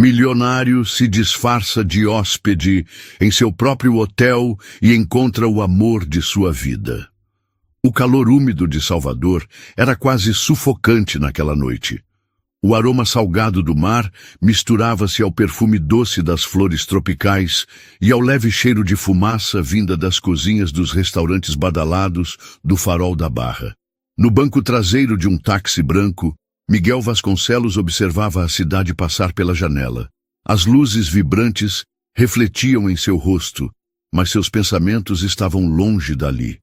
Milionário se disfarça de hóspede em seu próprio hotel e encontra o amor de sua vida. O calor úmido de Salvador era quase sufocante naquela noite. O aroma salgado do mar misturava-se ao perfume doce das flores tropicais e ao leve cheiro de fumaça vinda das cozinhas dos restaurantes badalados do Farol da Barra. No banco traseiro de um táxi branco, Miguel Vasconcelos observava a cidade passar pela janela. As luzes vibrantes refletiam em seu rosto, mas seus pensamentos estavam longe dali.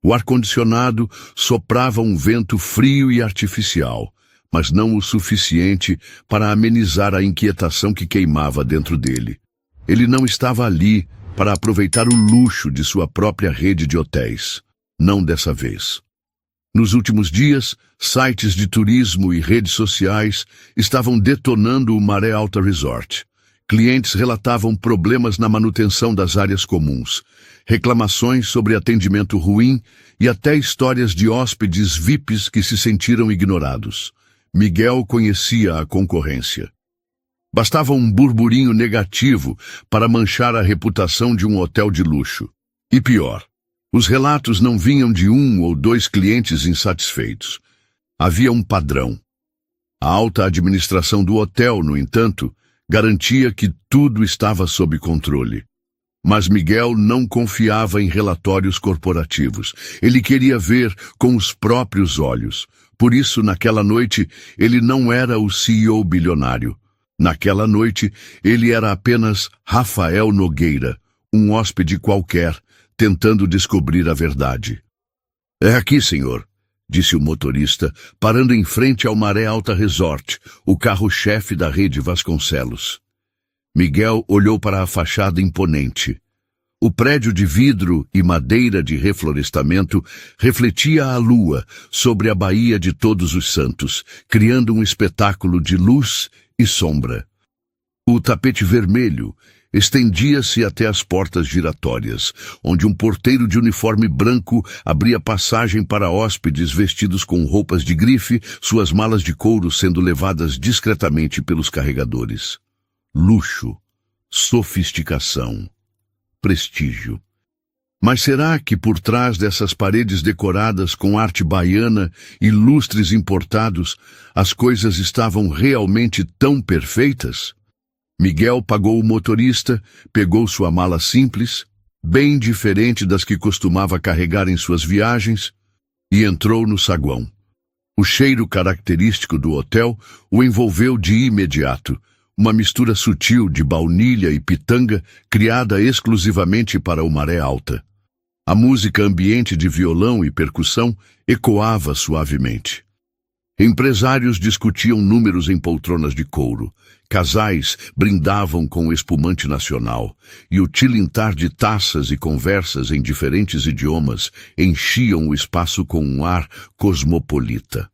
O ar-condicionado soprava um vento frio e artificial, mas não o suficiente para amenizar a inquietação que queimava dentro dele. Ele não estava ali para aproveitar o luxo de sua própria rede de hotéis. Não dessa vez. Nos últimos dias, sites de turismo e redes sociais estavam detonando o Maré Alta Resort. Clientes relatavam problemas na manutenção das áreas comuns, reclamações sobre atendimento ruim e até histórias de hóspedes VIPs que se sentiram ignorados. Miguel conhecia a concorrência. Bastava um burburinho negativo para manchar a reputação de um hotel de luxo. E pior, os relatos não vinham de um ou dois clientes insatisfeitos. Havia um padrão. A alta administração do hotel, no entanto, garantia que tudo estava sob controle. Mas Miguel não confiava em relatórios corporativos. Ele queria ver com os próprios olhos. Por isso, naquela noite, ele não era o CEO bilionário. Naquela noite, ele era apenas Rafael Nogueira, um hóspede qualquer, tentando descobrir a verdade. "É aqui, senhor", disse o motorista, parando em frente ao Maré Alta Resort, o carro-chefe da rede Vasconcelos. Miguel olhou para a fachada imponente. O prédio de vidro e madeira de reflorestamento refletia a lua sobre a Baía de Todos os Santos, criando um espetáculo de luz e sombra. O tapete vermelho estendia-se até as portas giratórias, onde um porteiro de uniforme branco abria passagem para hóspedes vestidos com roupas de grife, suas malas de couro sendo levadas discretamente pelos carregadores. Luxo, sofisticação, prestígio. Mas será que por trás dessas paredes decoradas com arte baiana e lustres importados, as coisas estavam realmente tão perfeitas? Miguel pagou o motorista, pegou sua mala simples, bem diferente das que costumava carregar em suas viagens, e entrou no saguão. O cheiro característico do hotel o envolveu de imediato, uma mistura sutil de baunilha e pitanga criada exclusivamente para o Maré Alta. A música ambiente de violão e percussão ecoava suavemente. Empresários discutiam números em poltronas de couro, casais brindavam com espumante nacional, e o tilintar de taças e conversas em diferentes idiomas enchiam o espaço com um ar cosmopolita.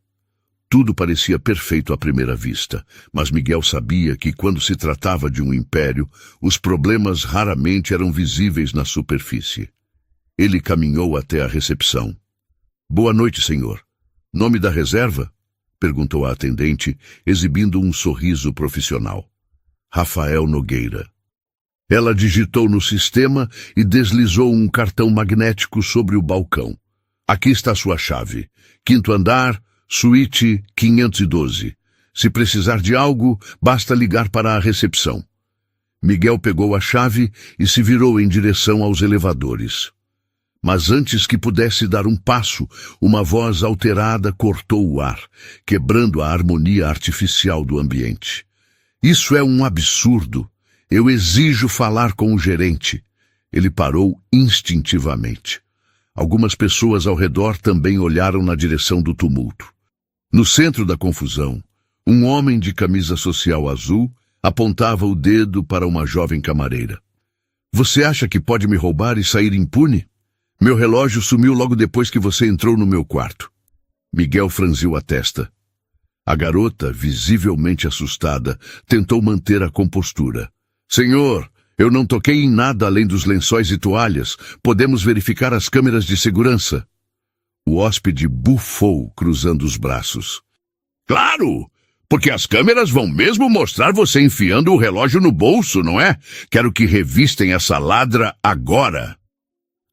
Tudo parecia perfeito à primeira vista, mas Miguel sabia que quando se tratava de um império, os problemas raramente eram visíveis na superfície. Ele caminhou até a recepção. "Boa noite, senhor. Nome da reserva?" perguntou a atendente, exibindo um sorriso profissional. "Rafael Nogueira." Ela digitou no sistema e deslizou um cartão magnético sobre o balcão. "Aqui está sua chave. 5º andar, suíte 512. Se precisar de algo, basta ligar para a recepção." Miguel pegou a chave e se virou em direção aos elevadores. Mas antes que pudesse dar um passo, uma voz alterada cortou o ar, quebrando a harmonia artificial do ambiente. "Isso é um absurdo. Eu exijo falar com o gerente." Ele parou instintivamente. Algumas pessoas ao redor também olharam na direção do tumulto. No centro da confusão, um homem de camisa social azul apontava o dedo para uma jovem camareira. "Você acha que pode me roubar e sair impune? Meu relógio sumiu logo depois que você entrou no meu quarto." Miguel franziu a testa. A garota, visivelmente assustada, tentou manter a compostura. "Senhor, eu não toquei em nada além dos lençóis e toalhas. Podemos verificar as câmeras de segurança." O hóspede bufou, cruzando os braços. "Claro! Porque as câmeras vão mesmo mostrar você enfiando o relógio no bolso, não é? Quero que revistem essa ladra agora.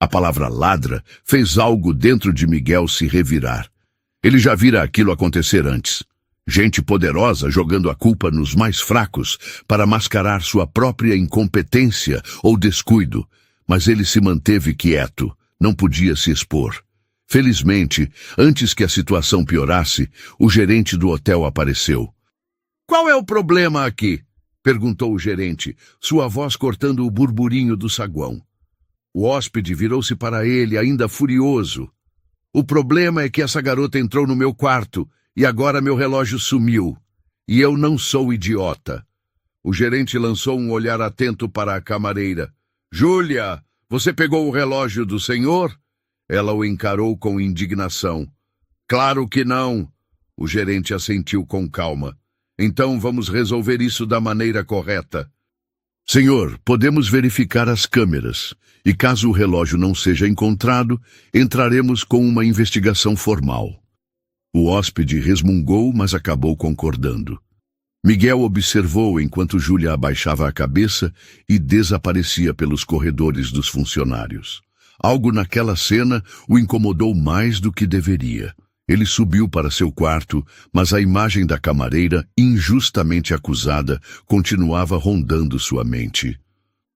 A palavra ladra fez algo dentro de Miguel se revirar. Ele já vira aquilo acontecer antes. Gente poderosa jogando a culpa nos mais fracos para mascarar sua própria incompetência ou descuido. Mas ele se manteve quieto, não podia se expor. Felizmente, antes que a situação piorasse, o gerente do hotel apareceu. "Qual é o problema aqui?" perguntou o gerente, sua voz cortando o burburinho do saguão. O hóspede virou-se para ele, ainda furioso. "O problema é que essa garota entrou no meu quarto e agora meu relógio sumiu. E eu não sou idiota." O gerente lançou um olhar atento para a camareira. "Júlia, você pegou o relógio do senhor?" Ela o encarou com indignação. "Claro que não." O gerente assentiu com calma. "Então vamos resolver isso da maneira correta." "Senhor, podemos verificar as câmeras, e caso o relógio não seja encontrado, entraremos com uma investigação formal." O hóspede resmungou, mas acabou concordando. Miguel observou enquanto Júlia abaixava a cabeça e desaparecia pelos corredores dos funcionários. Algo naquela cena o incomodou mais do que deveria. Ele subiu para seu quarto, mas a imagem da camareira, injustamente acusada, continuava rondando sua mente.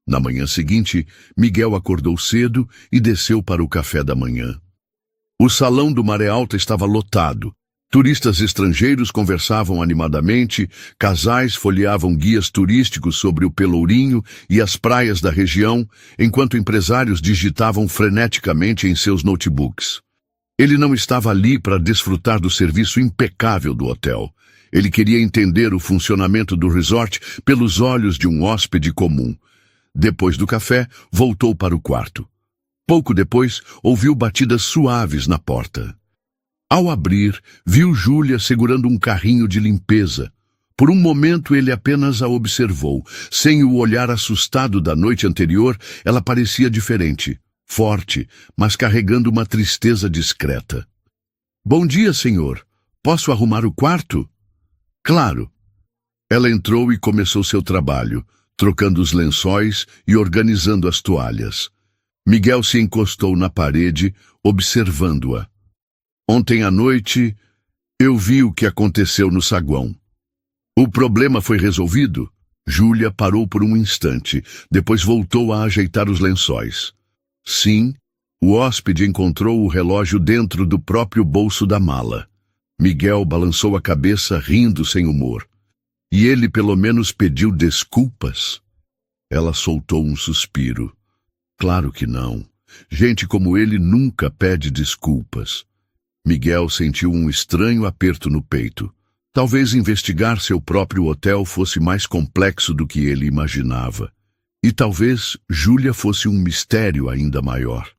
Na manhã seguinte, Miguel acordou cedo e desceu para o café da manhã. O salão do Maré Alta estava lotado. Turistas estrangeiros conversavam animadamente, casais folheavam guias turísticos sobre o Pelourinho e as praias da região, enquanto empresários digitavam freneticamente em seus notebooks. Ele não estava ali para desfrutar do serviço impecável do hotel. Ele queria entender o funcionamento do resort pelos olhos de um hóspede comum. Depois do café, voltou para o quarto. Pouco depois, ouviu batidas suaves na porta. Ao abrir, viu Júlia segurando um carrinho de limpeza. Por um momento ele apenas a observou. Sem o olhar assustado da noite anterior, ela parecia diferente, forte, mas carregando uma tristeza discreta. "Bom dia, senhor. Posso arrumar o quarto?" "Claro." Ela entrou e começou seu trabalho, trocando os lençóis e organizando as toalhas. Miguel se encostou na parede, observando-a. "Ontem à noite, eu vi o que aconteceu no saguão." "O problema foi resolvido?" Júlia parou por um instante, depois voltou a ajeitar os lençóis. "Sim." O hóspede encontrou o relógio dentro do próprio bolso da mala. Miguel balançou a cabeça, rindo sem humor. "E ele pelo menos pediu desculpas?" Ela soltou um suspiro. "Claro que não. Gente como ele nunca pede desculpas." Miguel sentiu um estranho aperto no peito. Talvez investigar seu próprio hotel fosse mais complexo do que ele imaginava. E talvez Júlia fosse um mistério ainda maior.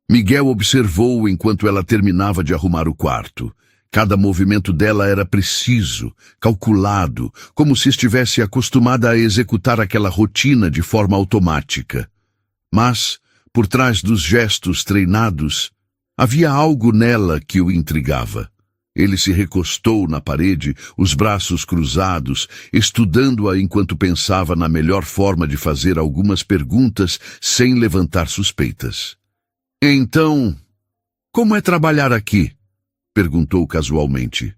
Miguel observou enquanto ela terminava de arrumar o quarto. Cada movimento dela era preciso, calculado, como se estivesse acostumada a executar aquela rotina de forma automática. Mas, por trás dos gestos treinados, havia algo nela que o intrigava. Ele se recostou na parede, os braços cruzados, estudando-a enquanto pensava na melhor forma de fazer algumas perguntas sem levantar suspeitas. "Então, como é trabalhar aqui?" perguntou casualmente.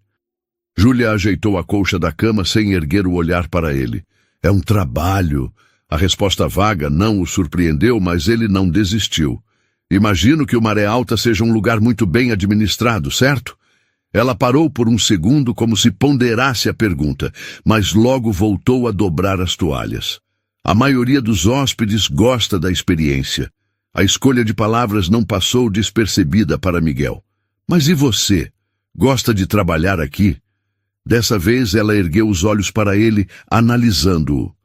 Júlia ajeitou a colcha da cama sem erguer o olhar para ele. "É um trabalho." A resposta vaga não o surpreendeu, mas ele não desistiu. "Imagino que o Maré Alta seja um lugar muito bem administrado, certo?" Ela parou por um segundo como se ponderasse a pergunta, mas logo voltou a dobrar as toalhas. A maioria dos hóspedes gosta da experiência. A escolha de palavras não passou despercebida para Miguel. "Mas e você? Gosta de trabalhar aqui?" Dessa vez ela ergueu os olhos para ele, analisando-o.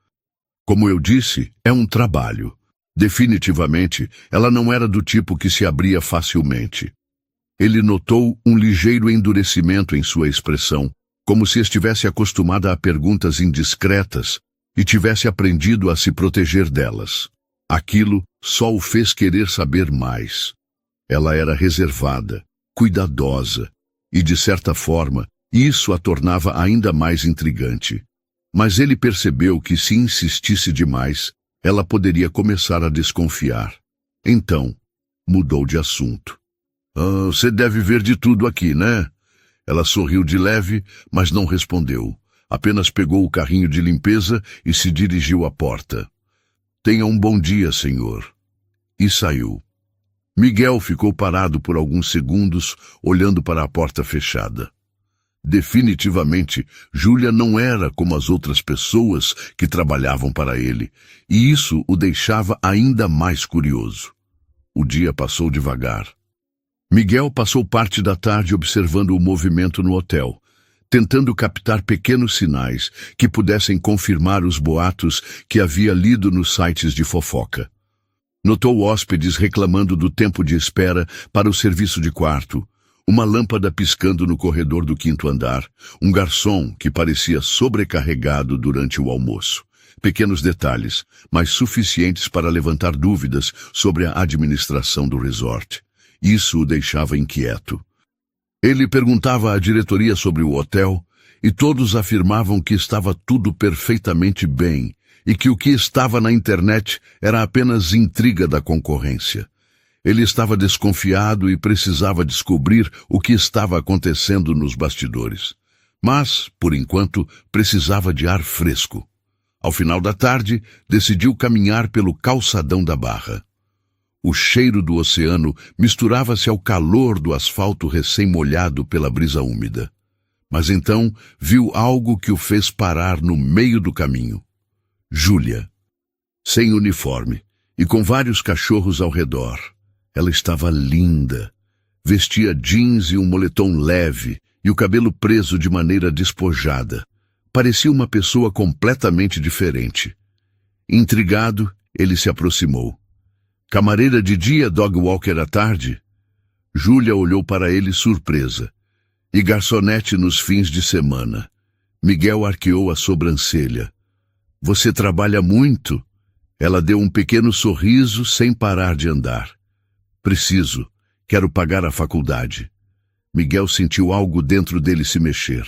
"Como eu disse, é um trabalho." Definitivamente, ela não era do tipo que se abria facilmente. Ele notou um ligeiro endurecimento em sua expressão, como se estivesse acostumada a perguntas indiscretas e tivesse aprendido a se proteger delas. Aquilo só o fez querer saber mais. Ela era reservada, cuidadosa e, de certa forma, Isso a tornava ainda mais intrigante. Mas ele percebeu que, se insistisse demais, ela poderia começar a desconfiar. Então, mudou de assunto. Você deve ver de tudo aqui, né? Ela sorriu de leve, mas não respondeu. Apenas pegou o carrinho de limpeza e se dirigiu à porta. Tenha um bom dia, senhor. E saiu. Miguel ficou parado por alguns segundos, olhando para a porta fechada. Definitivamente, Júlia não era como as outras pessoas que trabalhavam para ele, e isso o deixava ainda mais curioso. O dia passou devagar. Miguel passou parte da tarde observando o movimento no hotel, tentando captar pequenos sinais que pudessem confirmar os boatos que havia lido nos sites de fofoca. Notou hóspedes reclamando do tempo de espera para o serviço de quarto, uma lâmpada piscando no corredor do 5º andar, um garçom que parecia sobrecarregado durante o almoço. Pequenos detalhes, mas suficientes para levantar dúvidas sobre a administração do resort. Isso o deixava inquieto. Ele perguntava à diretoria sobre o hotel e todos afirmavam que estava tudo perfeitamente bem e que o que estava na internet era apenas intriga da concorrência. Ele estava desconfiado e precisava descobrir o que estava acontecendo nos bastidores. Mas, por enquanto, precisava de ar fresco. Ao final da tarde, decidiu caminhar pelo calçadão da Barra. O cheiro do oceano misturava-se ao calor do asfalto recém-molhado pela brisa úmida. Mas então viu algo que o fez parar no meio do caminho. Júlia. Sem uniforme e com vários cachorros ao redor. Ela estava linda. Vestia jeans e um moletom leve e o cabelo preso de maneira despojada. Parecia uma pessoa completamente diferente. Intrigado, ele se aproximou. Camareira de dia, dog walker à tarde? Júlia olhou para ele surpresa. E garçonete nos fins de semana. Miguel arqueou a sobrancelha. Você trabalha muito? Ela deu um pequeno sorriso sem parar de andar. Preciso. Quero pagar a faculdade. Miguel sentiu algo dentro dele se mexer.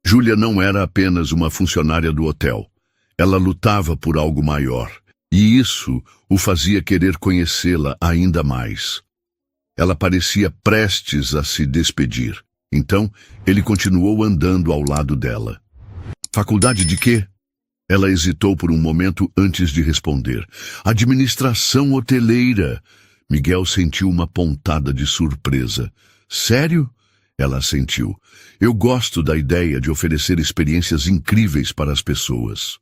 Júlia não era apenas uma funcionária do hotel. Ela lutava por algo maior. E isso o fazia querer conhecê-la ainda mais. Ela parecia prestes a se despedir. Então, ele continuou andando ao lado dela. Faculdade de quê? Ela hesitou por um momento antes de responder. Administração hoteleira. Miguel sentiu uma pontada de surpresa. Sério? Ela assentiu. Eu gosto da ideia de oferecer experiências incríveis para as pessoas.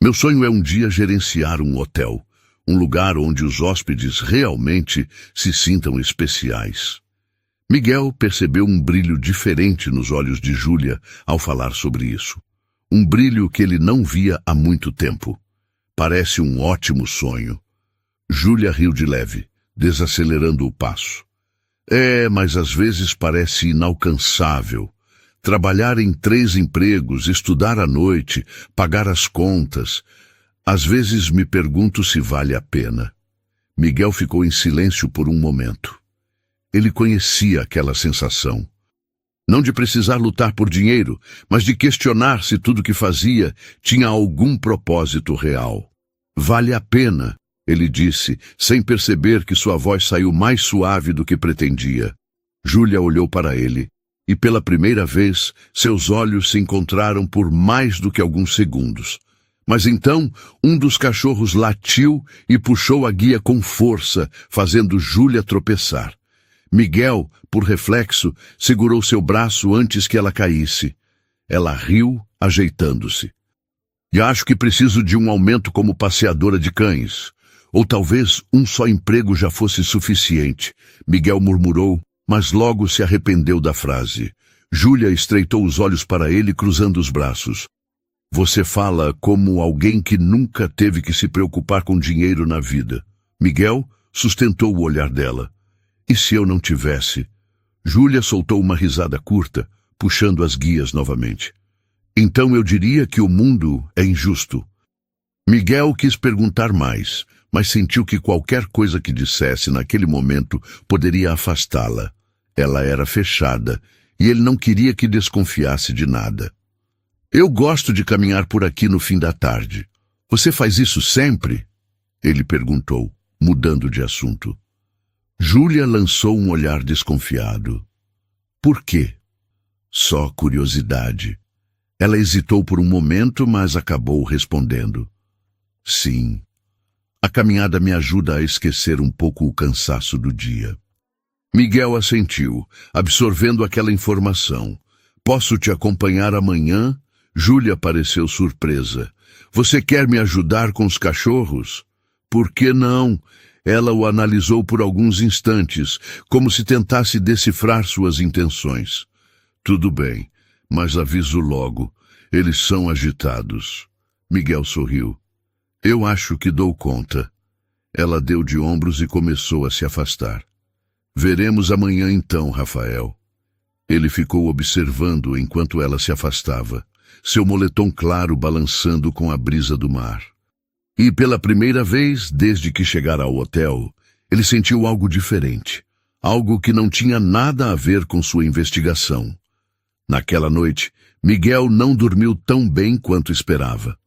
Meu sonho é um dia gerenciar um hotel, um lugar onde os hóspedes realmente se sintam especiais. Miguel percebeu um brilho diferente nos olhos de Júlia ao falar sobre isso. Um brilho que ele não via há muito tempo. Parece um ótimo sonho. Júlia riu de leve, desacelerando o passo. Mas às vezes parece inalcançável. Trabalhar em 3 empregos, estudar à noite, pagar as contas. Às vezes me pergunto se vale a pena. Miguel ficou em silêncio por um momento. Ele conhecia aquela sensação. Não de precisar lutar por dinheiro, mas de questionar se tudo que fazia tinha algum propósito real. Vale a pena, ele disse, sem perceber que sua voz saiu mais suave do que pretendia. Júlia olhou para ele. E pela primeira vez, seus olhos se encontraram por mais do que alguns segundos. Mas então, um dos cachorros latiu e puxou a guia com força, fazendo Júlia tropeçar. Miguel, por reflexo, segurou seu braço antes que ela caísse. Ela riu, ajeitando-se. E acho que preciso de um aumento como passeadora de cães. Ou talvez um só emprego já fosse suficiente, Miguel murmurou, mas logo se arrependeu da frase. Júlia estreitou os olhos para ele, cruzando os braços. Você fala como alguém que nunca teve que se preocupar com dinheiro na vida. Miguel sustentou o olhar dela. E se eu não tivesse? Júlia soltou uma risada curta, puxando as guias novamente. Então eu diria que o mundo é injusto. Miguel quis perguntar mais, mas sentiu que qualquer coisa que dissesse naquele momento poderia afastá-la. Ela era fechada, e ele não queria que desconfiasse de nada. Eu gosto de caminhar por aqui no fim da tarde. Você faz isso sempre? Ele perguntou, mudando de assunto. Júlia lançou um olhar desconfiado. Por quê? Só curiosidade. Ela hesitou por um momento, mas acabou respondendo. Sim. A caminhada me ajuda a esquecer um pouco o cansaço do dia. Miguel assentiu, absorvendo aquela informação. Posso te acompanhar amanhã? Júlia pareceu surpresa. Você quer me ajudar com os cachorros? Por que não? Ela o analisou por alguns instantes, como se tentasse decifrar suas intenções. Tudo bem, mas aviso logo. Eles são agitados. Miguel sorriu. Eu acho que dou conta. Ela deu de ombros e começou a se afastar. Veremos amanhã então, Rafael. Ele ficou observando enquanto ela se afastava, seu moletom claro balançando com a brisa do mar. E pela primeira vez, desde que chegara ao hotel, ele sentiu algo diferente, algo que não tinha nada a ver com sua investigação. Naquela noite, Miguel não dormiu tão bem quanto esperava.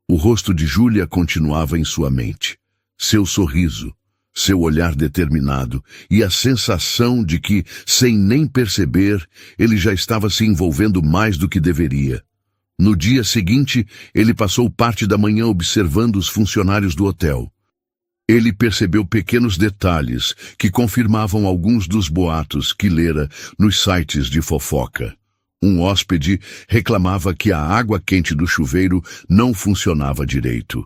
O rosto de Júlia continuava em sua mente. Seu sorriso, seu olhar determinado e a sensação de que, sem nem perceber, ele já estava se envolvendo mais do que deveria. No dia seguinte, ele passou parte da manhã observando os funcionários do hotel. Ele percebeu pequenos detalhes que confirmavam alguns dos boatos que lera nos sites de fofoca. Um hóspede reclamava que a água quente do chuveiro não funcionava direito.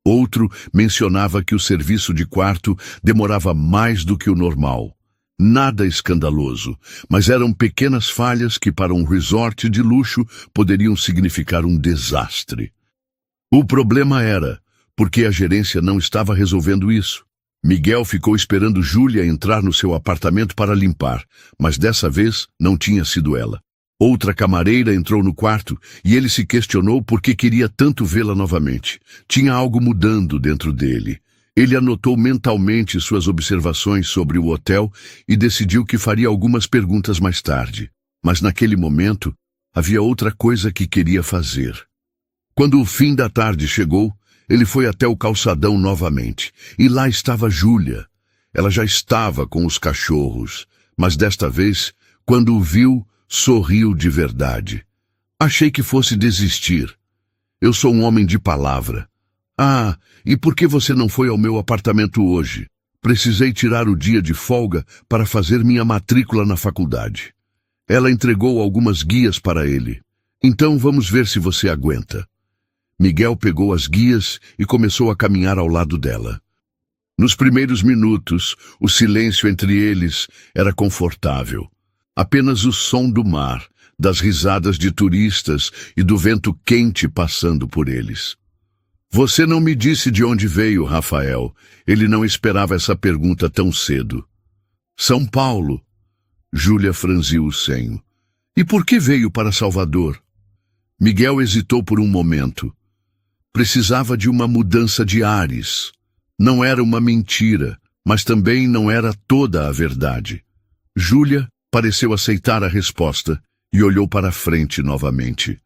Outro mencionava que o serviço de quarto demorava mais do que o normal. Nada escandaloso, mas eram pequenas falhas que para um resort de luxo poderiam significar um desastre. O problema era, porque a gerência não estava resolvendo isso. Miguel ficou esperando Júlia entrar no seu apartamento para limpar, mas dessa vez não tinha sido ela. Outra camareira entrou no quarto e ele se questionou por que queria tanto vê-la novamente. Tinha algo mudando dentro dele. Ele anotou mentalmente suas observações sobre o hotel e decidiu que faria algumas perguntas mais tarde. Mas naquele momento, havia outra coisa que queria fazer. Quando o fim da tarde chegou, ele foi até o calçadão novamente. E lá estava Júlia. Ela já estava com os cachorros, mas desta vez, quando o viu, sorriu de verdade. Achei que fosse desistir. Eu sou um homem de palavra. Ah, e por que você não foi ao meu apartamento hoje? Precisei tirar o dia de folga para fazer minha matrícula na faculdade. Ela entregou algumas guias para ele. Então vamos ver se você aguenta. Miguel pegou as guias e começou a caminhar ao lado dela. Nos primeiros minutos, o silêncio entre eles era confortável. Apenas o som do mar, das risadas de turistas e do vento quente passando por eles. Você não me disse de onde veio, Rafael. Ele não esperava essa pergunta tão cedo. São Paulo. Júlia franziu o senho. E por que veio para Salvador? Miguel hesitou por um momento. Precisava de uma mudança de ares. Não era uma mentira, mas também não era toda a verdade. Júlia pareceu aceitar a resposta e olhou para a frente novamente.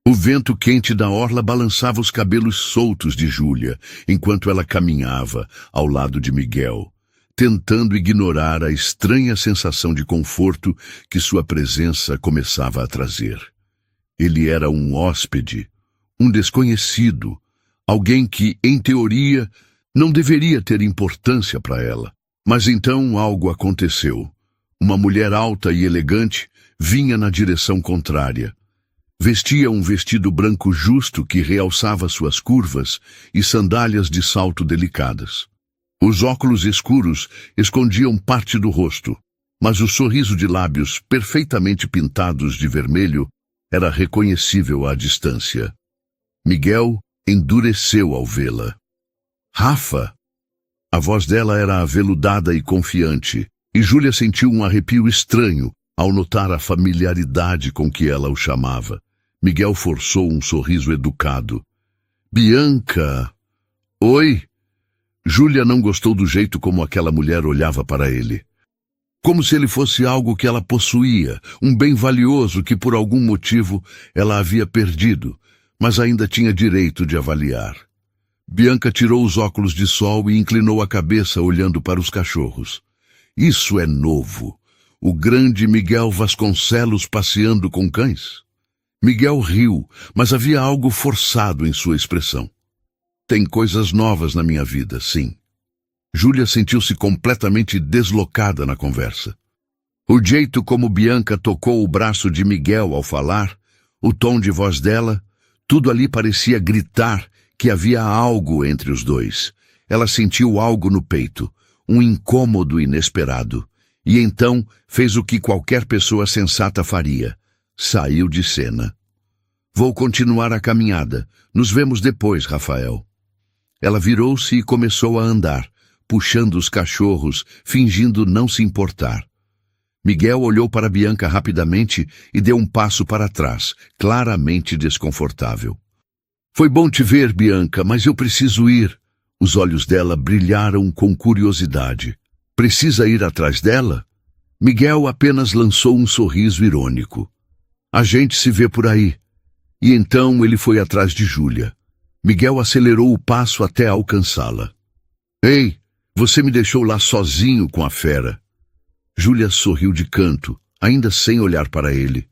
O vento quente da orla balançava os cabelos soltos de Júlia, enquanto ela caminhava ao lado de Miguel, tentando ignorar a estranha sensação de conforto que sua presença começava a trazer. Ele era um hóspede, um desconhecido, alguém que, em teoria, não deveria ter importância para ela. Mas então algo aconteceu. Uma mulher alta e elegante vinha na direção contrária. Vestia um vestido branco justo que realçava suas curvas e sandálias de salto delicadas. Os óculos escuros escondiam parte do rosto, mas o sorriso de lábios perfeitamente pintados de vermelho era reconhecível à distância. Miguel endureceu ao vê-la. Rafa! A voz dela era aveludada e confiante, e Júlia sentiu um arrepio estranho ao notar a familiaridade com que ela o chamava. Miguel forçou um sorriso educado. Bianca! Oi! Júlia não gostou do jeito como aquela mulher olhava para ele. como se ele fosse algo que ela possuía, um bem valioso que por algum motivo ela havia perdido, mas ainda tinha direito de avaliar. Bianca tirou os óculos de sol e inclinou a cabeça olhando para os cachorros. Isso é novo. O grande Miguel Vasconcelos passeando com cães? Miguel riu, mas havia algo forçado em sua expressão. Tem coisas novas na minha vida, sim. Júlia sentiu-se completamente deslocada na conversa. O jeito como Bianca tocou o braço de Miguel ao falar, o tom de voz dela, tudo ali parecia gritar que havia algo entre os dois. Ela sentiu algo no peito, um incômodo inesperado, e então fez o que qualquer pessoa sensata faria. Saiu de cena. Vou continuar a caminhada. Nos vemos depois, Rafael. Ela virou-se e começou a andar, puxando os cachorros, fingindo não se importar. Miguel olhou para Bianca rapidamente e deu um passo para trás, claramente desconfortável. Foi bom te ver, Bianca, mas eu preciso ir. Os olhos dela brilharam com curiosidade. Precisa ir atrás dela? Miguel apenas lançou um sorriso irônico. A gente se vê por aí. E então ele foi atrás de Júlia. Miguel acelerou o passo até alcançá-la. Ei, você me deixou lá sozinho com a fera. Júlia sorriu de canto, ainda sem olhar para ele.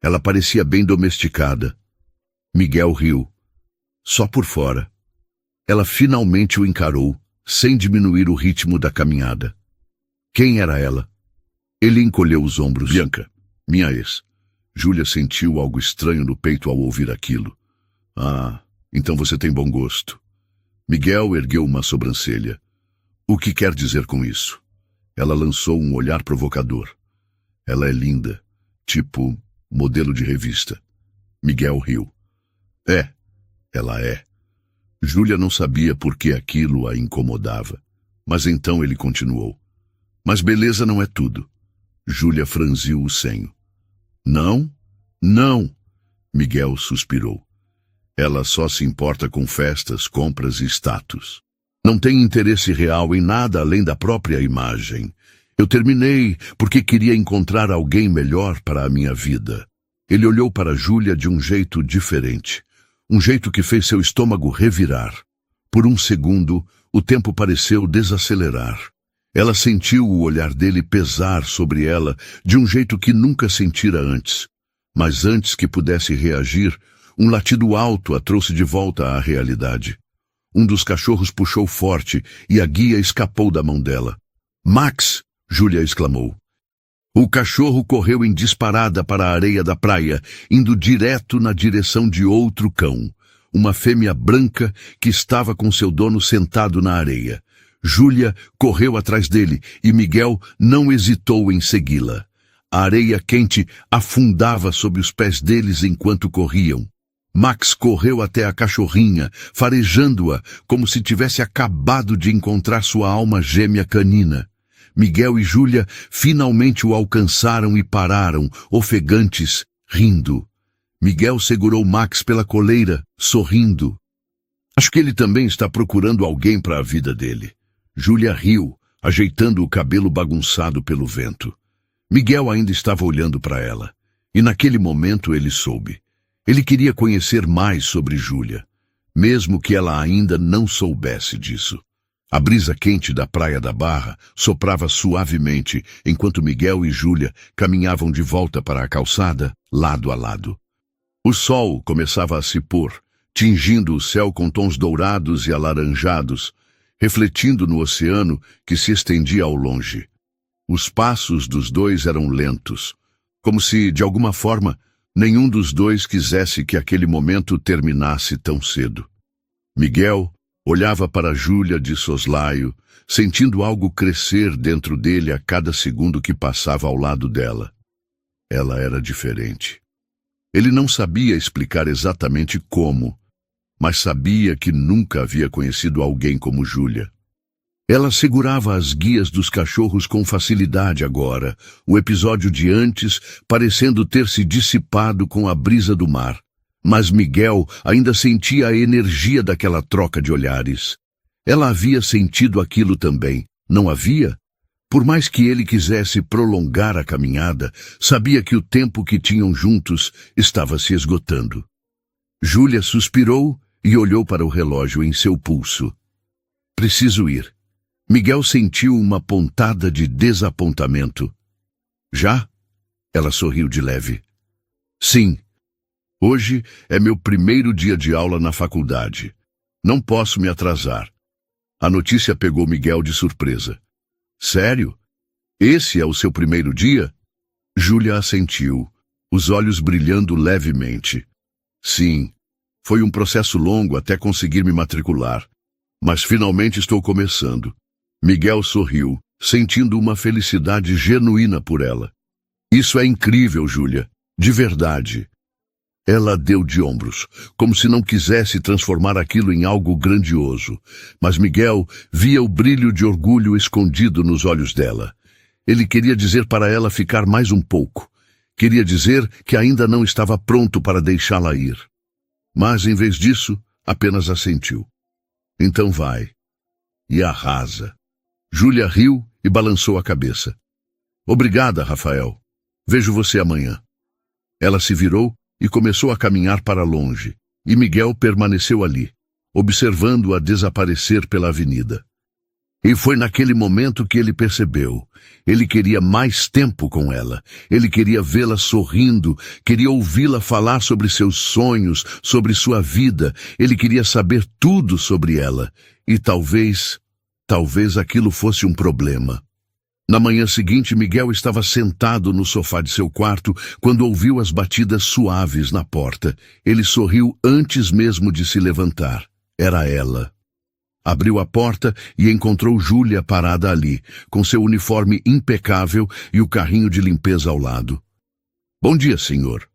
Ela parecia bem domesticada. Miguel riu. Só por fora. Ela finalmente o encarou, sem diminuir o ritmo da caminhada. Quem era ela? Ele encolheu os ombros. Bianca, minha ex. Júlia sentiu algo estranho no peito ao ouvir aquilo. Ah, então você tem bom gosto. Miguel ergueu uma sobrancelha. O que quer dizer com isso? Ela lançou um olhar provocador. Ela é linda, tipo modelo de revista. Miguel riu. Ela é. Júlia não sabia por que aquilo a incomodava. Mas então ele continuou. Mas beleza não é tudo. Júlia franziu o senho. Não? Não! Miguel suspirou. Ela só se importa com festas, compras e status. Não tem interesse real em nada além da própria imagem. Eu terminei porque queria encontrar alguém melhor para a minha vida. Ele olhou para Júlia de um jeito diferente. Um jeito que fez seu estômago revirar. Por um segundo, o tempo pareceu desacelerar. Ela sentiu o olhar dele pesar sobre ela de um jeito que nunca sentira antes. Mas antes que pudesse reagir, um latido alto a trouxe de volta à realidade. Um dos cachorros puxou forte e a guia escapou da mão dela. Max! Júlia exclamou. O cachorro correu em disparada para a areia da praia, indo direto na direção de outro cão, uma fêmea branca que estava com seu dono sentado na areia. Júlia correu atrás dele e Miguel não hesitou em segui-la. A areia quente afundava sob os pés deles enquanto corriam. Max correu até a cachorrinha, farejando-a como se tivesse acabado de encontrar sua alma gêmea canina. Miguel e Júlia finalmente o alcançaram e pararam, ofegantes, rindo. Miguel segurou Max pela coleira, sorrindo. Acho que ele também está procurando alguém para a vida dele. Júlia riu, ajeitando o cabelo bagunçado pelo vento. Miguel ainda estava olhando para ela, e naquele momento ele soube. Ele queria conhecer mais sobre Júlia, mesmo que ela ainda não soubesse disso. A brisa quente da Praia da Barra soprava suavemente enquanto Miguel e Júlia caminhavam de volta para a calçada, lado a lado. O sol começava a se pôr, tingindo o céu com tons dourados e alaranjados, refletindo no oceano que se estendia ao longe. Os passos dos dois eram lentos, como se, de alguma forma, nenhum dos dois quisesse que aquele momento terminasse tão cedo. Miguel olhava para Júlia de soslaio, sentindo algo crescer dentro dele a cada segundo que passava ao lado dela. Ela era diferente. Ele não sabia explicar exatamente como, mas sabia que nunca havia conhecido alguém como Júlia. Ela segurava as guias dos cachorros com facilidade agora, o episódio de antes parecendo ter se dissipado com a brisa do mar. Mas Miguel ainda sentia a energia daquela troca de olhares. Ela havia sentido aquilo também, não havia? Por mais que ele quisesse prolongar a caminhada, sabia que o tempo que tinham juntos estava se esgotando. Júlia suspirou e olhou para o relógio em seu pulso. Preciso ir. Miguel sentiu uma pontada de desapontamento. Já? Ela sorriu de leve. Sim. Hoje é meu primeiro dia de aula na faculdade. Não posso me atrasar. A notícia pegou Miguel de surpresa. Sério? Esse é o seu primeiro dia? Júlia assentiu, os olhos brilhando levemente. Sim, foi um processo longo até conseguir me matricular, mas finalmente estou começando. Miguel sorriu, sentindo uma felicidade genuína por ela. Isso é incrível, Júlia, de verdade. Ela deu de ombros, como se não quisesse transformar aquilo em algo grandioso, mas Miguel via o brilho de orgulho escondido nos olhos dela. Ele queria dizer para ela ficar mais um pouco. Queria dizer que ainda não estava pronto para deixá-la ir. Mas, em vez disso, apenas assentiu. Então vai. E arrasa. Júlia riu e balançou a cabeça. Obrigada, Rafael. Vejo você amanhã. Ela se virou e começou a caminhar para longe, e Miguel permaneceu ali, observando-a desaparecer pela avenida. E foi naquele momento que ele percebeu. Ele queria mais tempo com ela. Ele queria vê-la sorrindo, queria ouvi-la falar sobre seus sonhos, sobre sua vida. Ele queria saber tudo sobre ela. E talvez aquilo fosse um problema. Na manhã seguinte, Miguel estava sentado no sofá de seu quarto quando ouviu as batidas suaves na porta. Ele sorriu antes mesmo de se levantar. Era ela. Abriu a porta e encontrou Júlia parada ali, com seu uniforme impecável e o carrinho de limpeza ao lado. Bom dia, senhor.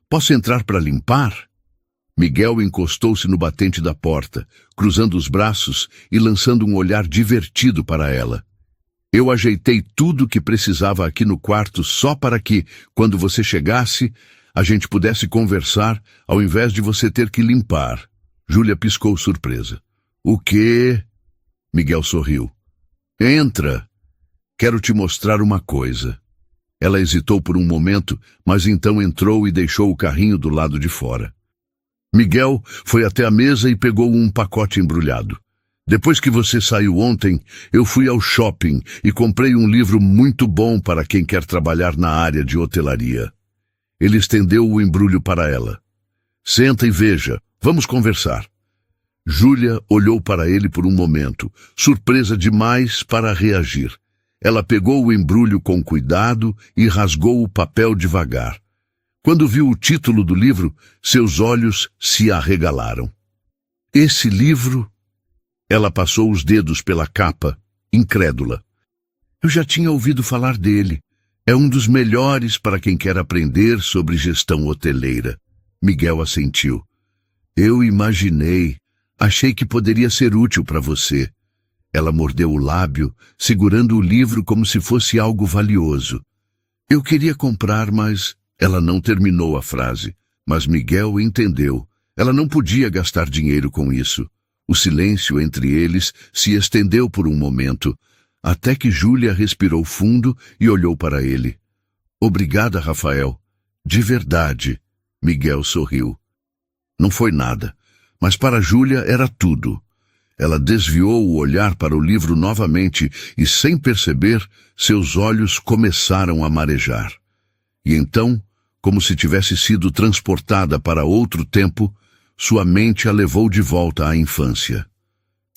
Posso entrar para limpar? Miguel encostou-se no batente da porta, cruzando os braços e lançando um olhar divertido para ela. Eu ajeitei tudo o que precisava aqui no quarto só para que, quando você chegasse, a gente pudesse conversar ao invés de você ter que limpar. Júlia piscou surpresa. O quê? Miguel sorriu. Entra. Quero te mostrar uma coisa. Ela hesitou por um momento, mas então entrou e deixou o carrinho do lado de fora. Miguel foi até a mesa e pegou um pacote embrulhado. Depois que você saiu ontem, eu fui ao shopping e comprei um livro muito bom para quem quer trabalhar na área de hotelaria. Ele estendeu o embrulho para ela. Senta e veja, vamos conversar. Júlia olhou para ele por um momento, surpresa demais para reagir. Ela pegou o embrulho com cuidado e rasgou o papel devagar. Quando viu o título do livro, seus olhos se arregalaram. Esse livro... Ela passou os dedos pela capa, incrédula. Eu já tinha ouvido falar dele. É um dos melhores para quem quer aprender sobre gestão hoteleira. Miguel assentiu. Eu imaginei. Achei que poderia ser útil para você. Ela mordeu o lábio, segurando o livro como se fosse algo valioso. Eu queria comprar, mas... Ela não terminou a frase. Mas Miguel entendeu. Ela não podia gastar dinheiro com isso. O silêncio entre eles se estendeu por um momento, até que Júlia respirou fundo e olhou para ele. Obrigada, Rafael. De verdade. Miguel sorriu. Não foi nada, mas para Júlia era tudo. Ela desviou o olhar para o livro novamente e, sem perceber, seus olhos começaram a marejar. E então, como se tivesse sido transportada para outro tempo, sua mente a levou de volta à infância.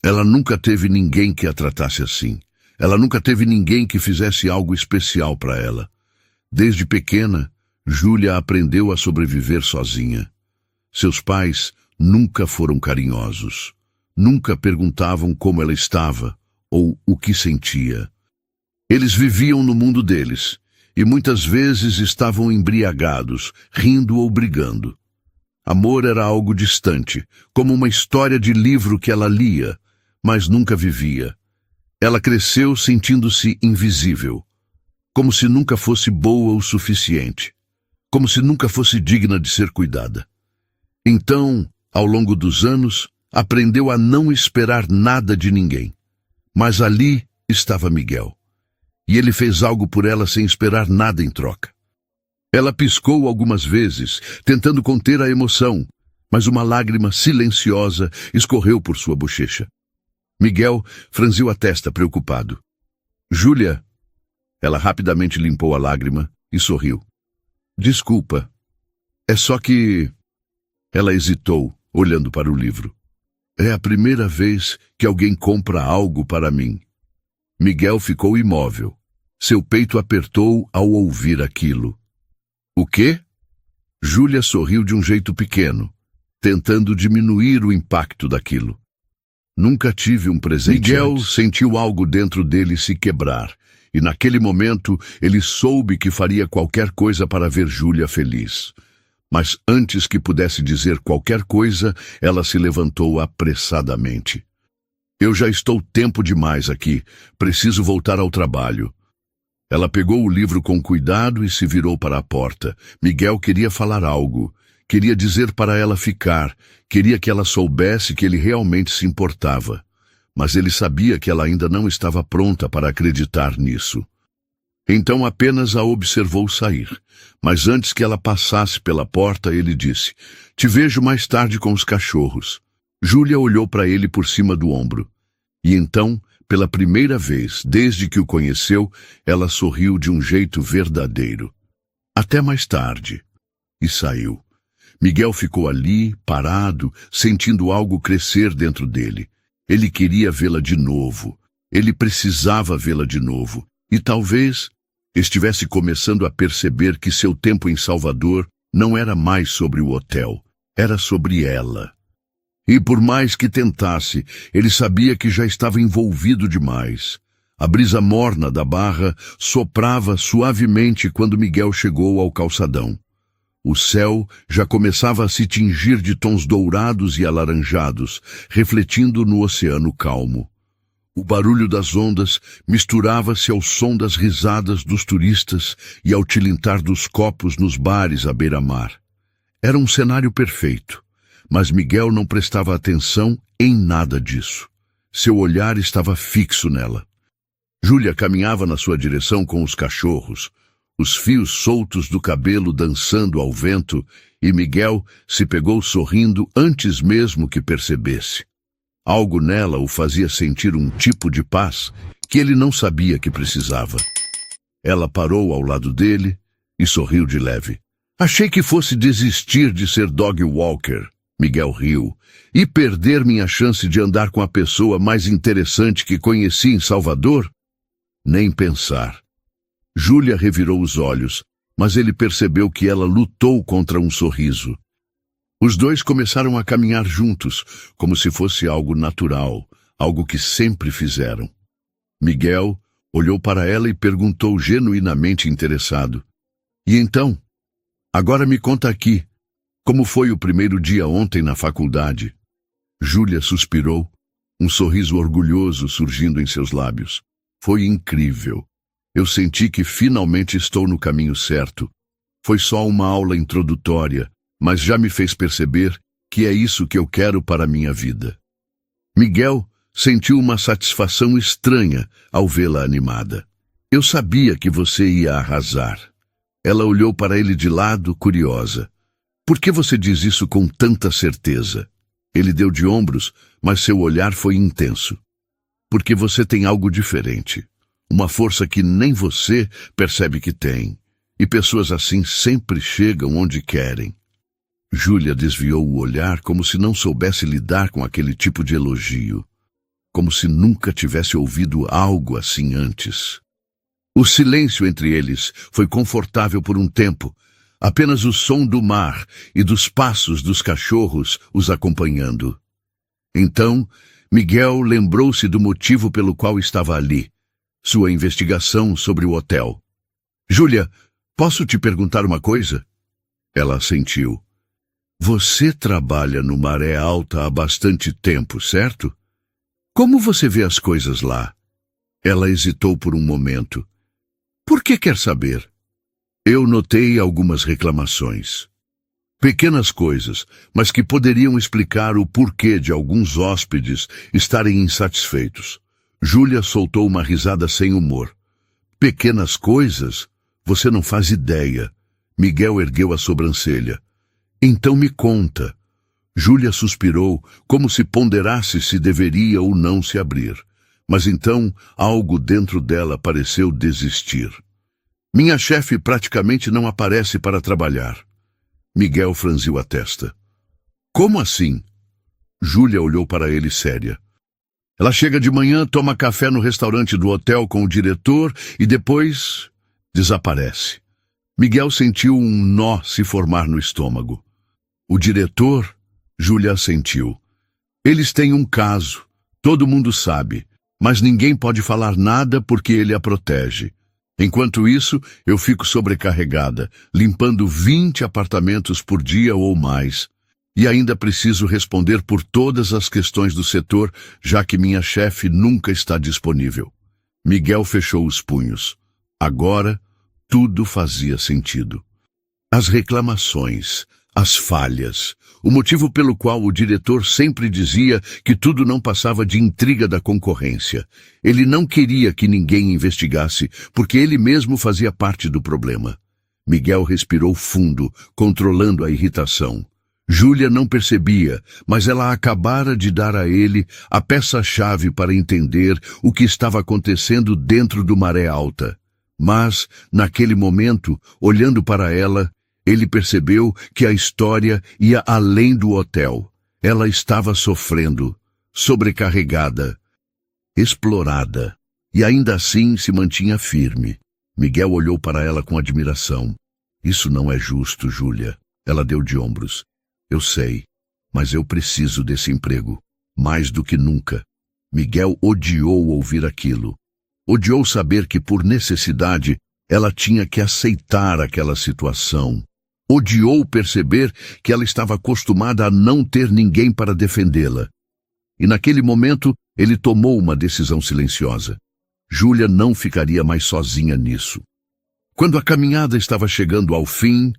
Ela nunca teve ninguém que a tratasse assim. Ela nunca teve ninguém que fizesse algo especial para ela. Desde pequena, Júlia aprendeu a sobreviver sozinha. Seus pais nunca foram carinhosos. Nunca perguntavam como ela estava ou o que sentia. Eles viviam no mundo deles e muitas vezes estavam embriagados, rindo ou brigando. Amor era algo distante, como uma história de livro que ela lia, mas nunca vivia. Ela cresceu sentindo-se invisível, como se nunca fosse boa o suficiente, como se nunca fosse digna de ser cuidada. Então, ao longo dos anos, aprendeu a não esperar nada de ninguém. Mas ali estava Miguel. e ele fez algo por ela sem esperar nada em troca. Ela piscou algumas vezes, tentando conter a emoção, mas uma lágrima silenciosa escorreu por sua bochecha. Miguel franziu a testa, preocupado. Júlia. Ela rapidamente limpou a lágrima e sorriu. Desculpa. É só que... Ela hesitou, olhando para o livro. É a primeira vez que alguém compra algo para mim. Miguel ficou imóvel. Seu peito apertou ao ouvir aquilo. O quê? Júlia sorriu de um jeito pequeno, tentando diminuir o impacto daquilo. Nunca tive um presente. Miguel sentiu algo dentro dele se quebrar, e naquele momento ele soube que faria qualquer coisa para ver Júlia feliz. Mas antes que pudesse dizer qualquer coisa, ela se levantou apressadamente. Eu já estou tempo demais aqui. Preciso voltar ao trabalho. Ela pegou o livro com cuidado e se virou para a porta. Miguel queria falar algo. Queria dizer para ela ficar. Queria que ela soubesse que ele realmente se importava. Mas ele sabia que ela ainda não estava pronta para acreditar nisso. Então apenas a observou sair. Mas antes que ela passasse pela porta, ele disse: Te vejo mais tarde com os cachorros. Júlia olhou para ele por cima do ombro. E então, pela primeira vez, desde que o conheceu, ela sorriu de um jeito verdadeiro. Até mais tarde. E saiu. Miguel ficou ali, parado, sentindo algo crescer dentro dele. Ele queria vê-la de novo. Ele precisava vê-la de novo. E talvez estivesse começando a perceber que seu tempo em Salvador não era mais sobre o hotel. Era sobre ela. E por mais que tentasse, ele sabia que já estava envolvido demais. A brisa morna da barra soprava suavemente quando Miguel chegou ao calçadão. O céu já começava a se tingir de tons dourados e alaranjados, refletindo no oceano calmo. O barulho das ondas misturava-se ao som das risadas dos turistas e ao tilintar dos copos nos bares à beira-mar. Era um cenário perfeito, mas Miguel não prestava atenção em nada disso. Seu olhar estava fixo nela. Júlia caminhava na sua direção com os cachorros, os fios soltos do cabelo dançando ao vento, e Miguel se pegou sorrindo antes mesmo que percebesse. Algo nela o fazia sentir um tipo de paz que ele não sabia que precisava. Ela parou ao lado dele e sorriu de leve. Achei que fosse desistir de ser dog walker. Miguel riu. E perder minha chance de andar com a pessoa mais interessante que conheci em Salvador? Nem pensar. Júlia revirou os olhos, mas ele percebeu que ela lutou contra um sorriso. Os dois começaram a caminhar juntos, como se fosse algo natural, algo que sempre fizeram. Miguel olhou para ela e perguntou genuinamente interessado. E então? Agora me conta aqui. Como foi o primeiro dia ontem na faculdade? Júlia suspirou, um sorriso orgulhoso surgindo em seus lábios. Foi incrível. Eu senti que finalmente estou no caminho certo. Foi só uma aula introdutória, mas já me fez perceber que é isso que eu quero para a minha vida. Miguel sentiu uma satisfação estranha ao vê-la animada. Eu sabia que você ia arrasar. Ela olhou para ele de lado, curiosa. Por que você diz isso com tanta certeza? Ele deu de ombros, mas seu olhar foi intenso. Porque você tem algo diferente. Uma força que nem você percebe que tem. E pessoas assim sempre chegam onde querem. Júlia desviou o olhar como se não soubesse lidar com aquele tipo de elogio. Como se nunca tivesse ouvido algo assim antes. O silêncio entre eles foi confortável por um tempo. Apenas o som do mar e dos passos dos cachorros os acompanhando. Então, Miguel lembrou-se do motivo pelo qual estava ali. Sua investigação sobre o hotel. Júlia, posso te perguntar uma coisa? Ela assentiu. Você trabalha no Maré Alta há bastante tempo, certo? Como você vê as coisas lá? Ela hesitou por um momento. Por que quer saber? Eu notei algumas reclamações. Pequenas coisas, mas que poderiam explicar o porquê de alguns hóspedes estarem insatisfeitos. Júlia soltou uma risada sem humor. Pequenas coisas? Você não faz ideia. Miguel ergueu a sobrancelha. Então me conta. Júlia suspirou, como se ponderasse se deveria ou não se abrir. Mas então algo dentro dela pareceu desistir. Minha chefe praticamente não aparece para trabalhar. Miguel franziu a testa. Como assim? Júlia olhou para ele séria. Ela chega de manhã, toma café no restaurante do hotel com o diretor e depois desaparece. Miguel sentiu um nó se formar no estômago. O diretor? Júlia assentiu. Eles têm um caso, todo mundo sabe, mas ninguém pode falar nada porque ele a protege. Enquanto isso, eu fico sobrecarregada, limpando 20 apartamentos por dia ou mais. E ainda preciso responder por todas as questões do setor, já que minha chefe nunca está disponível. Miguel fechou os punhos. Agora, tudo fazia sentido. As reclamações, as falhas, o motivo pelo qual o diretor sempre dizia que tudo não passava de intriga da concorrência. Ele não queria que ninguém investigasse, porque ele mesmo fazia parte do problema. Miguel respirou fundo, controlando a irritação. Júlia não percebia, mas ela acabara de dar a ele a peça-chave para entender o que estava acontecendo dentro do Maré Alta. Mas, naquele momento, olhando para ela, ele percebeu que a história ia além do hotel. Ela estava sofrendo, sobrecarregada, explorada, e ainda assim se mantinha firme. Miguel olhou para ela com admiração. Isso não é justo, Júlia. Ela deu de ombros. Eu sei, mas eu preciso desse emprego, mais do que nunca. Miguel odiou ouvir aquilo. Odiou saber que, por necessidade, ela tinha que aceitar aquela situação. Odiou perceber que ela estava acostumada a não ter ninguém para defendê-la. E naquele momento, ele tomou uma decisão silenciosa. Júlia não ficaria mais sozinha nisso. Quando a caminhada estava chegando ao fim,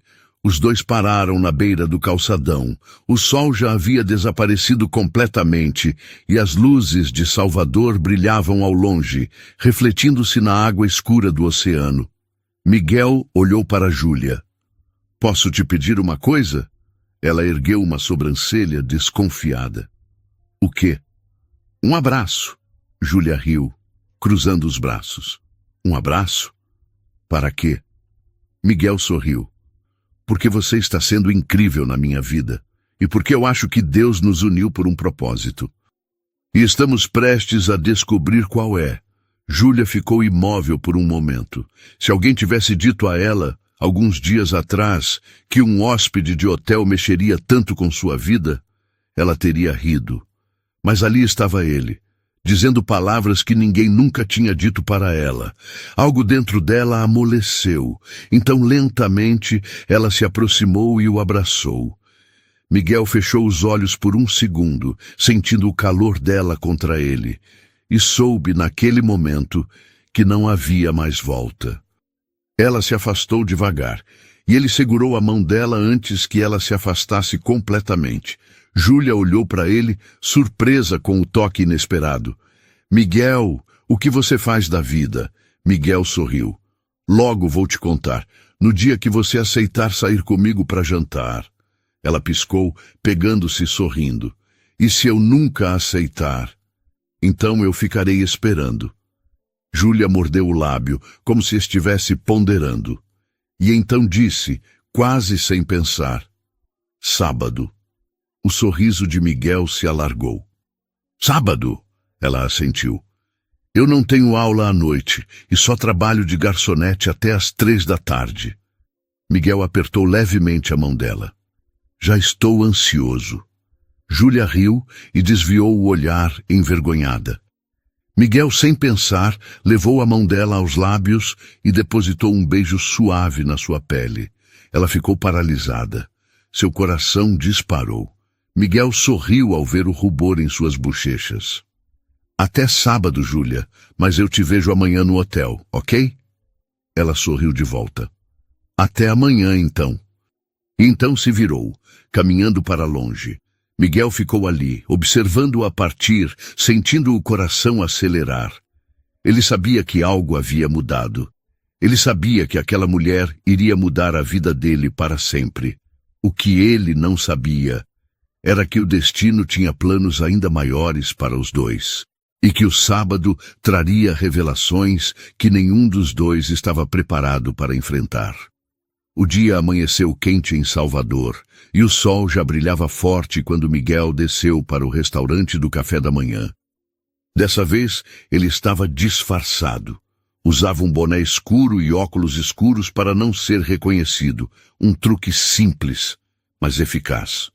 os dois pararam na beira do calçadão. O sol já havia desaparecido completamente e as luzes de Salvador brilhavam ao longe, refletindo-se na água escura do oceano. Miguel olhou para Júlia. Posso te pedir uma coisa? Ela ergueu uma sobrancelha desconfiada. O quê? Um abraço. Júlia riu, cruzando os braços. Um abraço? Para quê? Miguel sorriu. Porque você está sendo incrível na minha vida, e porque eu acho que Deus nos uniu por um propósito. E estamos prestes a descobrir qual é. Júlia ficou imóvel por um momento. Se alguém tivesse dito a ela, alguns dias atrás, que um hóspede de hotel mexeria tanto com sua vida, ela teria rido. Mas ali estava ele, dizendo palavras que ninguém nunca tinha dito para ela. Algo dentro dela amoleceu. Então, lentamente, ela se aproximou e o abraçou. Miguel fechou os olhos por um segundo, sentindo o calor dela contra ele, e soube, naquele momento, que não havia mais volta. Ela se afastou devagar, e ele segurou a mão dela antes que ela se afastasse completamente. Júlia olhou para ele, surpresa com o toque inesperado. Miguel, o que você faz da vida? Miguel sorriu. Logo vou te contar, no dia que você aceitar sair comigo para jantar. Ela piscou, pegando-se sorrindo. E se eu nunca aceitar? Então eu ficarei esperando. Júlia mordeu o lábio, como se estivesse ponderando. E então disse, quase sem pensar, sábado. O sorriso de Miguel se alargou. Sábado, ela assentiu. Eu não tenho aula à noite e só trabalho de garçonete até às 3 da tarde. Miguel apertou levemente a mão dela. Já estou ansioso. Júlia riu e desviou o olhar envergonhada. Miguel, sem pensar, levou a mão dela aos lábios e depositou um beijo suave na sua pele. Ela ficou paralisada. Seu coração disparou. Miguel sorriu ao ver o rubor em suas bochechas. Até sábado, Júlia, mas eu te vejo amanhã no hotel, ok? Ela sorriu de volta. Até amanhã, então. E então se virou, caminhando para longe. Miguel ficou ali, observando-a partir, sentindo o coração acelerar. Ele sabia que algo havia mudado. Ele sabia que aquela mulher iria mudar a vida dele para sempre. O que ele não sabia era que o destino tinha planos ainda maiores para os dois, e que o sábado traria revelações que nenhum dos dois estava preparado para enfrentar. O dia amanheceu quente em Salvador, e o sol já brilhava forte quando Miguel desceu para o restaurante do café da manhã. Dessa vez, ele estava disfarçado. Usava um boné escuro e óculos escuros para não ser reconhecido, um truque simples, mas eficaz.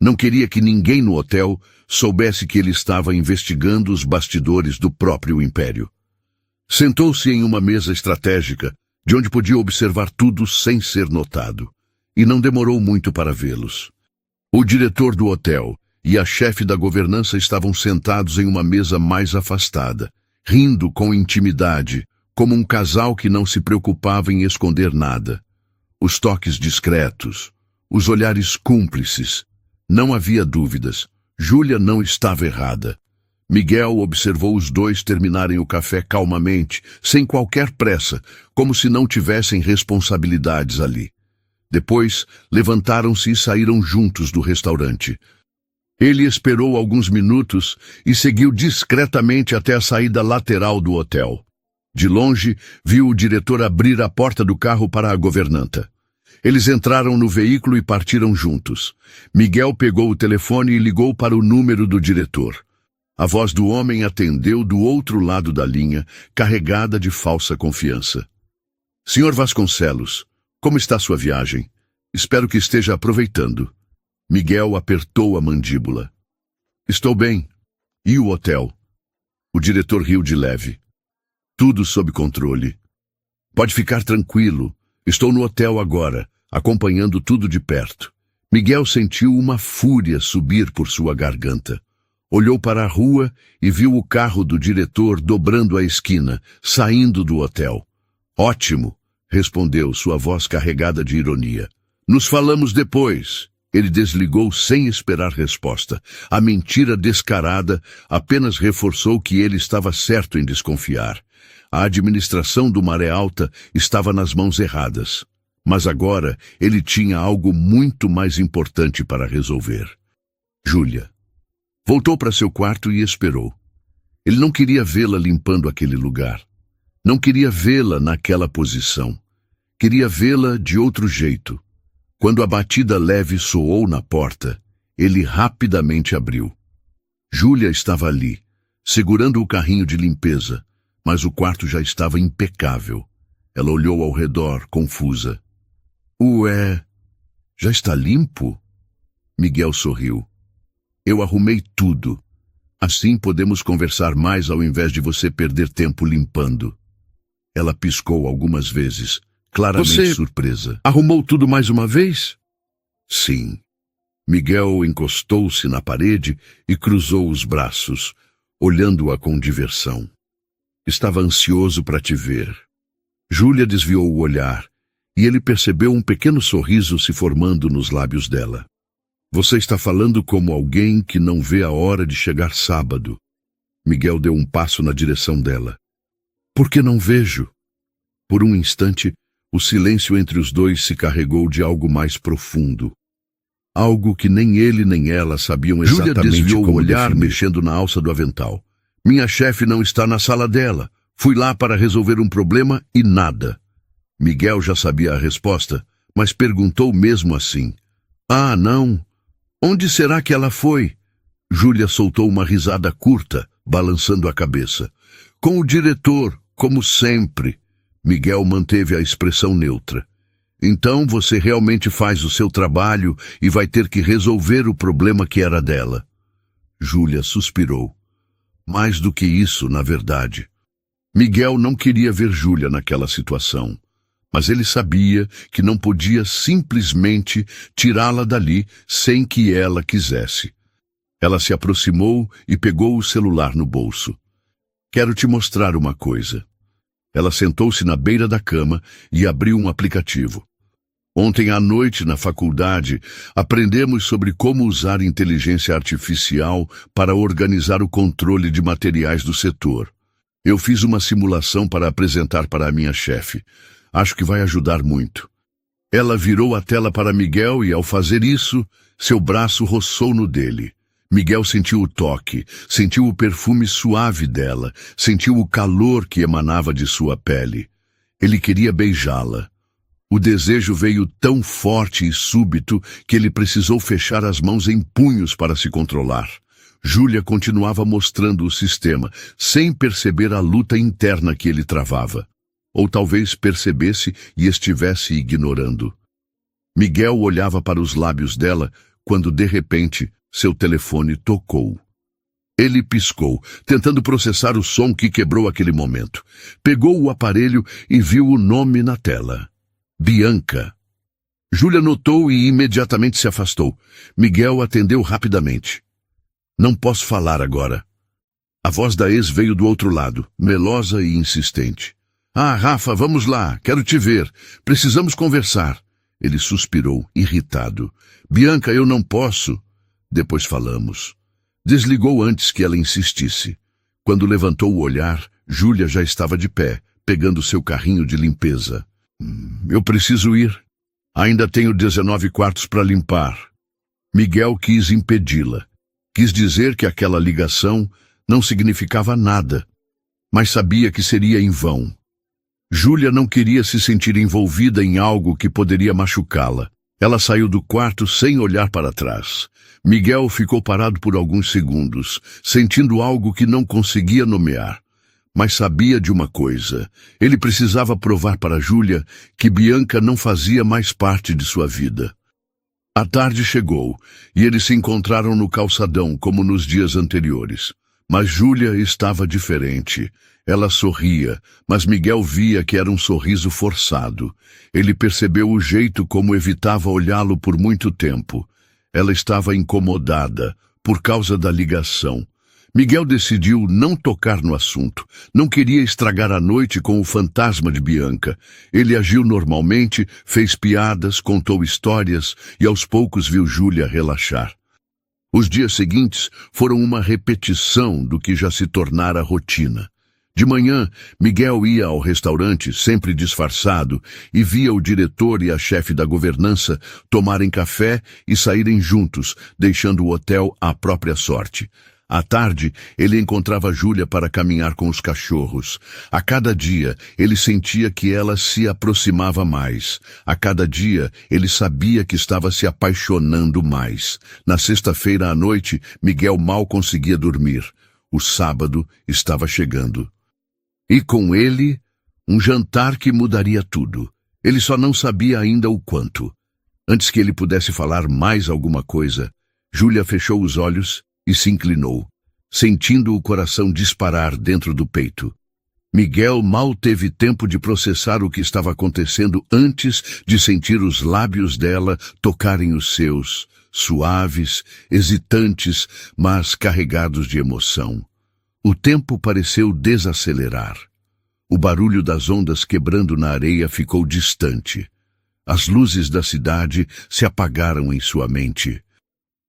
Não queria que ninguém no hotel soubesse que ele estava investigando os bastidores do próprio império. Sentou-se em uma mesa estratégica, de onde podia observar tudo sem ser notado, e não demorou muito para vê-los. O diretor do hotel e a chefe da governança estavam sentados em uma mesa mais afastada, rindo com intimidade, como um casal que não se preocupava em esconder nada. Os toques discretos, os olhares cúmplices. Não havia dúvidas. Júlia não estava errada. Miguel observou os dois terminarem o café calmamente, sem qualquer pressa, como se não tivessem responsabilidades ali. Depois, levantaram-se e saíram juntos do restaurante. Ele esperou alguns minutos e seguiu discretamente até a saída lateral do hotel. De longe, viu o diretor abrir a porta do carro para a governanta. Eles entraram no veículo e partiram juntos. Miguel pegou o telefone e ligou para o número do diretor. A voz do homem atendeu do outro lado da linha, carregada de falsa confiança. Senhor Vasconcelos, como está sua viagem? Espero que esteja aproveitando. Miguel apertou a mandíbula. Estou bem. E o hotel? O diretor riu de leve. Tudo sob controle. Pode ficar tranquilo. Estou no hotel agora, acompanhando tudo de perto. Miguel sentiu uma fúria subir por sua garganta. Olhou para a rua e viu o carro do diretor dobrando a esquina, saindo do hotel. Ótimo, respondeu sua voz carregada de ironia. Nos falamos depois. Ele desligou sem esperar resposta. A mentira descarada apenas reforçou que ele estava certo em desconfiar. A administração do Maré Alta estava nas mãos erradas. Mas agora ele tinha algo muito mais importante para resolver. Júlia. Voltou para seu quarto e esperou. Ele não queria vê-la limpando aquele lugar. Não queria vê-la naquela posição. Queria vê-la de outro jeito. Quando a batida leve soou na porta, ele rapidamente abriu. Júlia estava ali, segurando o carrinho de limpeza, mas o quarto já estava impecável. Ela olhou ao redor, confusa. Ué, já está limpo? Miguel sorriu. Eu arrumei tudo. Assim podemos conversar mais ao invés de você perder tempo limpando. Ela piscou algumas vezes, claramente surpresa. Arrumou tudo mais uma vez? Sim. Miguel encostou-se na parede e cruzou os braços, olhando-a com diversão. Estava ansioso para te ver. Júlia desviou o olhar, e ele percebeu um pequeno sorriso se formando nos lábios dela. Você está falando como alguém que não vê a hora de chegar sábado. Miguel deu um passo na direção dela. Por que não vejo? Por um instante, o silêncio entre os dois se carregou de algo mais profundo. Algo que nem ele nem ela sabiam exatamente como definir. Júlia desviou o olhar, mexendo na alça do avental. Minha chefe não está na sala dela. Fui lá para resolver um problema e nada. Miguel já sabia a resposta, mas perguntou mesmo assim. Ah, não. Onde será que ela foi? Júlia soltou uma risada curta, balançando a cabeça. Com o diretor, como sempre. Miguel manteve a expressão neutra. Então você realmente faz o seu trabalho e vai ter que resolver o problema que era dela. Júlia suspirou. Mais do que isso, na verdade. Miguel não queria ver Júlia naquela situação, mas ele sabia que não podia simplesmente tirá-la dali sem que ela quisesse. Ela se aproximou e pegou o celular no bolso. Quero te mostrar uma coisa. Ela sentou-se na beira da cama e abriu um aplicativo. Ontem à noite, na faculdade, aprendemos sobre como usar inteligência artificial para organizar o controle de materiais do setor. Eu fiz uma simulação para apresentar para a minha chefe. Acho que vai ajudar muito. Ela virou a tela para Miguel e, ao fazer isso, seu braço roçou no dele. Miguel sentiu o toque, sentiu o perfume suave dela, sentiu o calor que emanava de sua pele. Ele queria beijá-la. O desejo veio tão forte e súbito que ele precisou fechar as mãos em punhos para se controlar. Júlia continuava mostrando o sistema, sem perceber a luta interna que ele travava. Ou talvez percebesse e estivesse ignorando. Miguel olhava para os lábios dela quando, de repente, seu telefone tocou. Ele piscou, tentando processar o som que quebrou aquele momento. Pegou o aparelho e viu o nome na tela. Bianca. Júlia notou e imediatamente se afastou. Miguel atendeu rapidamente. Não posso falar agora. A voz da ex veio do outro lado, melosa e insistente. Ah, Rafa, vamos lá, quero te ver. Precisamos conversar. Ele suspirou, irritado. Bianca, eu não posso. Depois falamos. Desligou antes que ela insistisse. Quando levantou o olhar, Júlia já estava de pé, pegando seu carrinho de limpeza. Eu preciso ir. Ainda tenho 19 quartos para limpar. Miguel quis impedi-la. Quis dizer que aquela ligação não significava nada, mas sabia que seria em vão. Júlia não queria se sentir envolvida em algo que poderia machucá-la. Ela saiu do quarto sem olhar para trás. Miguel ficou parado por alguns segundos, sentindo algo que não conseguia nomear. Mas sabia de uma coisa. Ele precisava provar para Júlia que Bianca não fazia mais parte de sua vida. A tarde chegou, e eles se encontraram no calçadão, como nos dias anteriores. Mas Júlia estava diferente. Ela sorria, mas Miguel via que era um sorriso forçado. Ele percebeu o jeito como evitava olhá-lo por muito tempo. Ela estava incomodada, por causa da ligação. Miguel decidiu não tocar no assunto. Não queria estragar a noite com o fantasma de Bianca. Ele agiu normalmente, fez piadas, contou histórias e aos poucos viu Júlia relaxar. Os dias seguintes foram uma repetição do que já se tornara rotina. De manhã, Miguel ia ao restaurante, sempre disfarçado, e via o diretor e a chefe da governança tomarem café e saírem juntos, deixando o hotel à própria sorte. À tarde, ele encontrava Júlia para caminhar com os cachorros. A cada dia, ele sentia que ela se aproximava mais. A cada dia, ele sabia que estava se apaixonando mais. Na sexta-feira à noite, Miguel mal conseguia dormir. O sábado estava chegando. E com ele, um jantar que mudaria tudo. Ele só não sabia ainda o quanto. Antes que ele pudesse falar mais alguma coisa, Júlia fechou os olhos e se inclinou, sentindo o coração disparar dentro do peito. Miguel mal teve tempo de processar o que estava acontecendo antes de sentir os lábios dela tocarem os seus, suaves, hesitantes, mas carregados de emoção. O tempo pareceu desacelerar. O barulho das ondas quebrando na areia ficou distante. As luzes da cidade se apagaram em sua mente.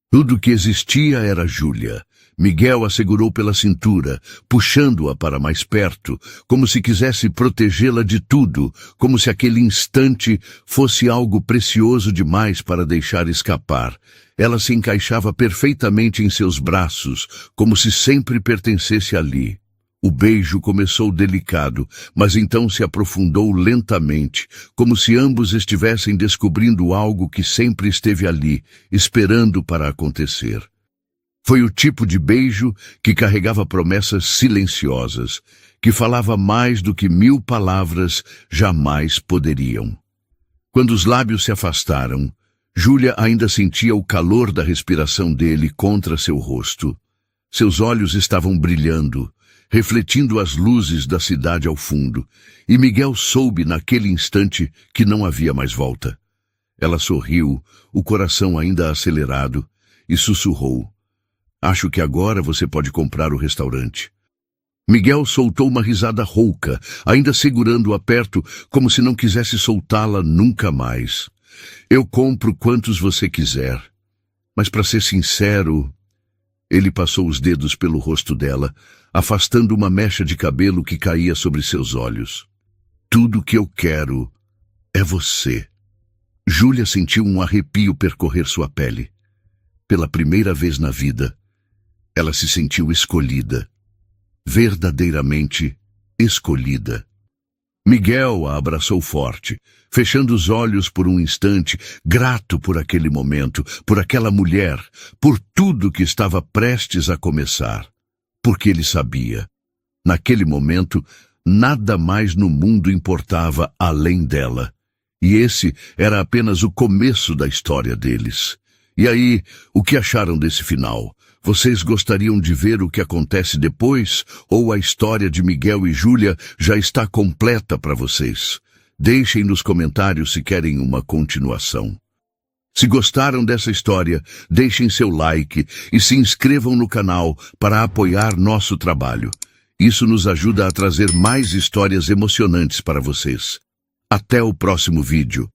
Tudo que existia era Júlia. Miguel a segurou pela cintura, puxando-a para mais perto, como se quisesse protegê-la de tudo, como se aquele instante fosse algo precioso demais para deixar escapar. Ela se encaixava perfeitamente em seus braços, como se sempre pertencesse ali. O beijo começou delicado, mas então se aprofundou lentamente, como se ambos estivessem descobrindo algo que sempre esteve ali, esperando para acontecer. Foi o tipo de beijo que carregava promessas silenciosas, que falava mais do que 1000 palavras jamais poderiam. Quando os lábios se afastaram, Júlia ainda sentia o calor da respiração dele contra seu rosto. Seus olhos estavam brilhando, refletindo as luzes da cidade ao fundo, e Miguel soube naquele instante que não havia mais volta. Ela sorriu, o coração ainda acelerado, e sussurrou: "Acho que agora você pode comprar o restaurante." Miguel soltou uma risada rouca, ainda segurando-a perto, como se não quisesse soltá-la nunca mais. "Eu compro quantos você quiser, mas para ser sincero, Ele passou os dedos pelo rosto dela, afastando uma mecha de cabelo que caía sobre seus olhos. Tudo que eu quero é você. Júlia sentiu um arrepio percorrer sua pele. Pela primeira vez na vida, ela se sentiu escolhida. Verdadeiramente escolhida. Miguel a abraçou forte, fechando os olhos por um instante, grato por aquele momento, por aquela mulher, por tudo que estava prestes a começar. Porque ele sabia, naquele momento, nada mais no mundo importava além dela. E esse era apenas o começo da história deles. E aí, o que acharam desse final? Vocês gostariam de ver o que acontece depois? Ou a história de Miguel e Júlia já está completa para vocês? Deixem nos comentários se querem uma continuação. Se gostaram dessa história, deixem seu like e se inscrevam no canal para apoiar nosso trabalho. Isso nos ajuda a trazer mais histórias emocionantes para vocês. Até o próximo vídeo.